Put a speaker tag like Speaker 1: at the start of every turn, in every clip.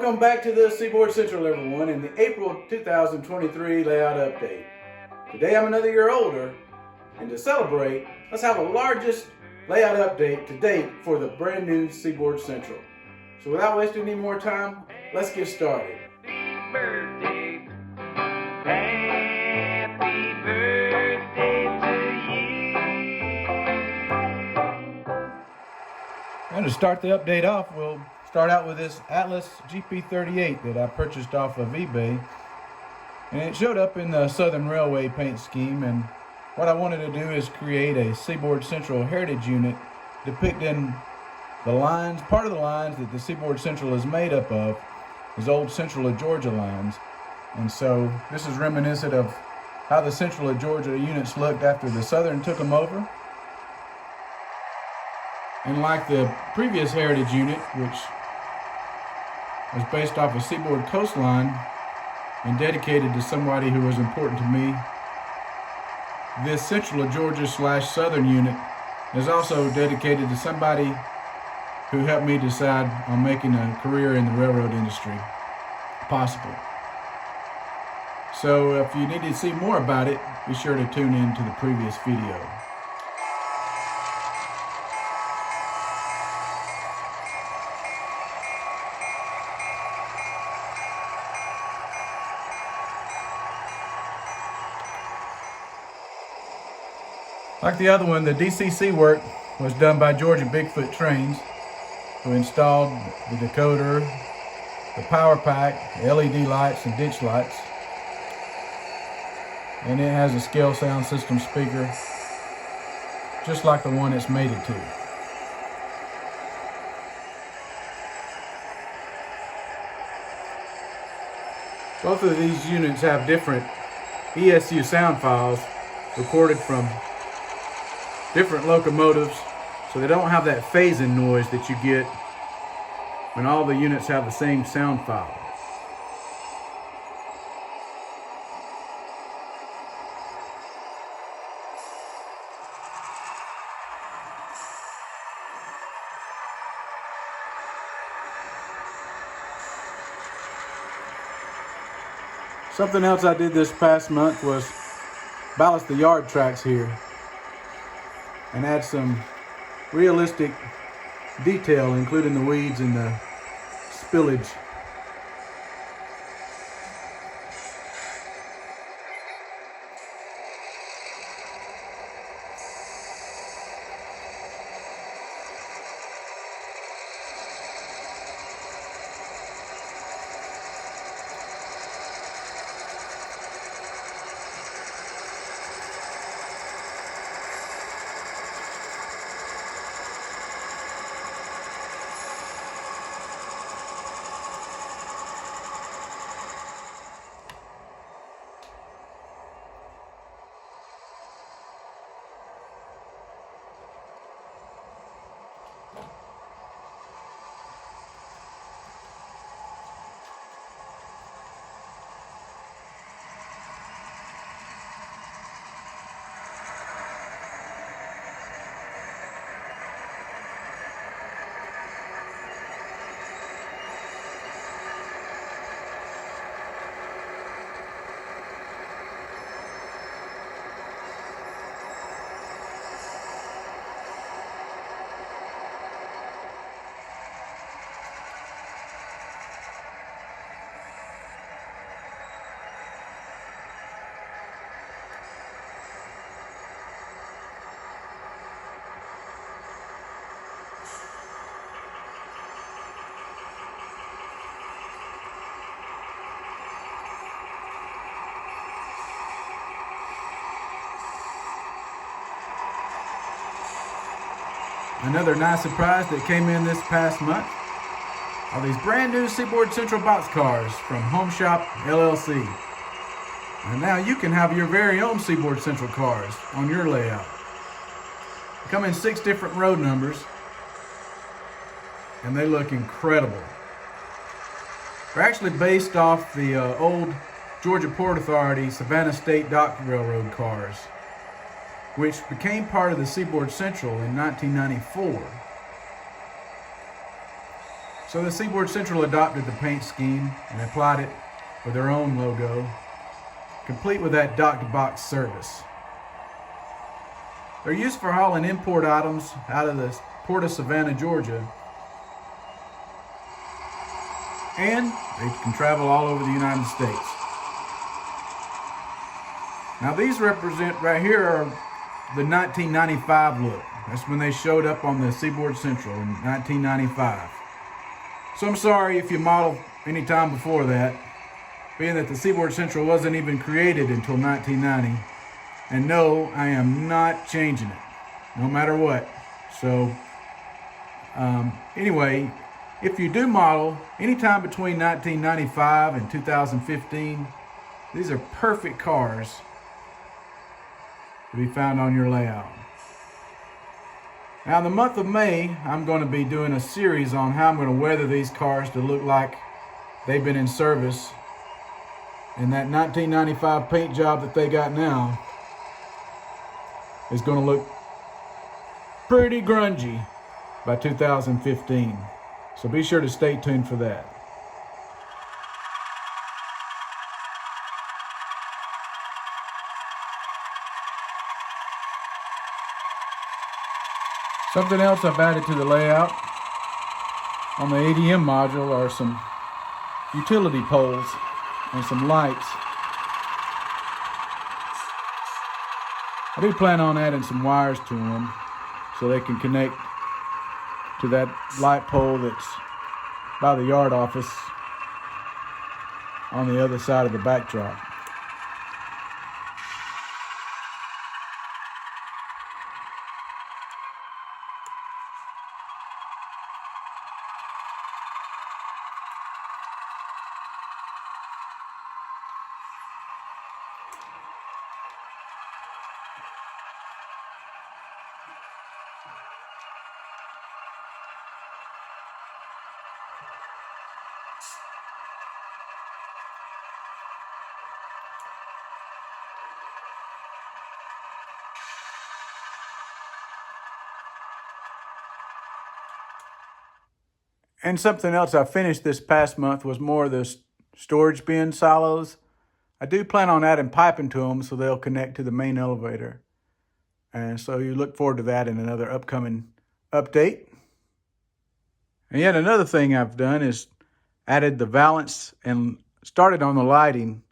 Speaker 1: Welcome back to the Seaboard Central, everyone, in the April 2023 layout update. Today I'm another year older, and to celebrate, let's have the largest layout update to date for the brand new Seaboard Central. So without wasting any more time, let's get started.
Speaker 2: Birthday. Happy birthday to you.
Speaker 1: And to start the update off, we'll start out with this Atlas GP38 that I purchased off of eBay. And it showed up in the Southern Railway paint scheme, and what I wanted to do is create a Seaboard Central heritage unit depicting the lines, part of the lines that the Seaboard Central is made up of is old Central of Georgia lines. And so this is reminiscent of how the Central of Georgia units looked after the Southern took them over. And like the previous heritage unit, which was based off a Seaboard coastline and dedicated to somebody who was important to me, this Central of Georgia / Southern unit is also dedicated to somebody who helped me decide on making a career in the railroad industry possible. So if you need to see more about it, be sure to tune in to the previous video. Like the other one, the DCC work was done by Georgia Bigfoot Trains, who installed the decoder, the power pack, LED lights, and ditch lights. And it has a scale sound system speaker, just like the one it's mated to. Both of these units have different ESU sound files recorded from different locomotives, so they don't have that phasing noise that you get when all the units have the same sound file. Something else I did this past month was ballast the yard tracks here and add some realistic detail, including the weeds and the spillage. Another nice surprise that came in this past month are these brand new Seaboard Central boxcars from Home Shop LLC. And now you can have your very own Seaboard Central cars on your layout. They come in 6 different road numbers, and they look incredible. They're actually based off the old Georgia Port Authority Savannah State Dock Railroad cars, which became part of the Seaboard Central in 1994. So the Seaboard Central adopted the paint scheme and applied it with their own logo, complete with that dock-to-box service. They're used for hauling import items out of the port of Savannah, Georgia, and they can travel all over the United States. Now these represent right here are the 1995 look. That's when they showed up on the Seaboard Central in 1995. So I'm sorry if you modeled any time before that, being that the Seaboard Central wasn't even created until 1990. And no, I am not changing it, no matter what. So anyway, if you do model anytime between 1995 and 2015, these are perfect cars to be found on your layout. Now in the month of May, I'm going to be doing a series on how I'm going to weather these cars to look like they've been in service. And that 1995 paint job that they got now is going to look pretty grungy by 2015. So be sure to stay tuned for that. Something else I've added to the layout on the ADM module are some utility poles and some lights. I do plan on adding some wires to them so they can connect to that light pole that's by the yard office on the other side of the backdrop. And something else I finished this past month was more of the storage bin silos. I do plan on adding piping to them so they'll connect to the main elevator. And so you look forward to that in another upcoming update. And yet another thing I've done is added the valance and started on the lighting.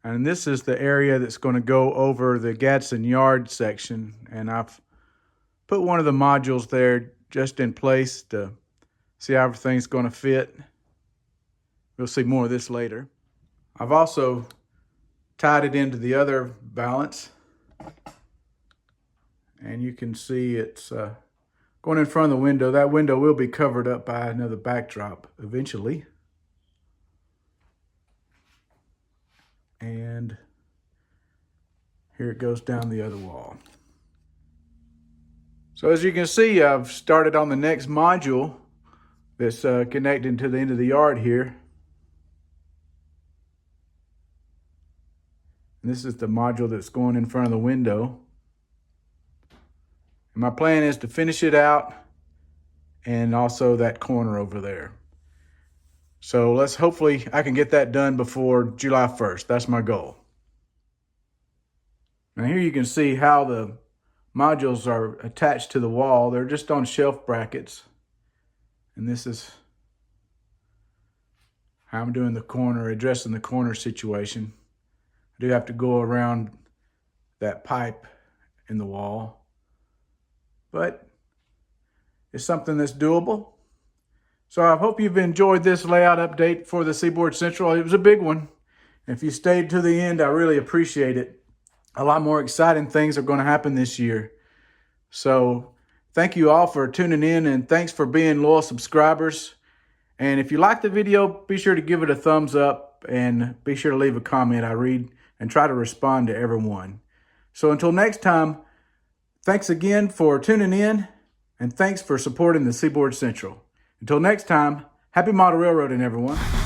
Speaker 1: And this is the area that's going to go over the Gadsden Yard section. And I've put one of the modules there just in place to see how everything's going to fit. We'll see more of this later. I've also tied it into the other valance. And you can see it's going in front of the window. That window will be covered up by another backdrop eventually. And here it goes down the other wall. So as you can see, I've started on the next module that's connecting to the end of the yard here. And this is the module that's going in front of the window. And my plan is to finish it out and also that corner over there. So hopefully I can get that done before July 1st. That's my goal. Now here you can see how the modules are attached to the wall. They're just on shelf brackets. And this is how I'm doing the corner, addressing the corner situation. I do have to go around that pipe in the wall, but it's something that's doable. So I hope you've enjoyed this layout update for the Seaboard Central. It was a big one. If you stayed to the end, I really appreciate it. A lot more exciting things are going to happen this year. So thank you all for tuning in, and thanks for being loyal subscribers. And if you liked the video, be sure to give it a thumbs up and be sure to leave a comment. I read and try to respond to everyone. So until next time, thanks again for tuning in, and thanks for supporting the Seaboard Central. Until next time, happy model railroading, everyone.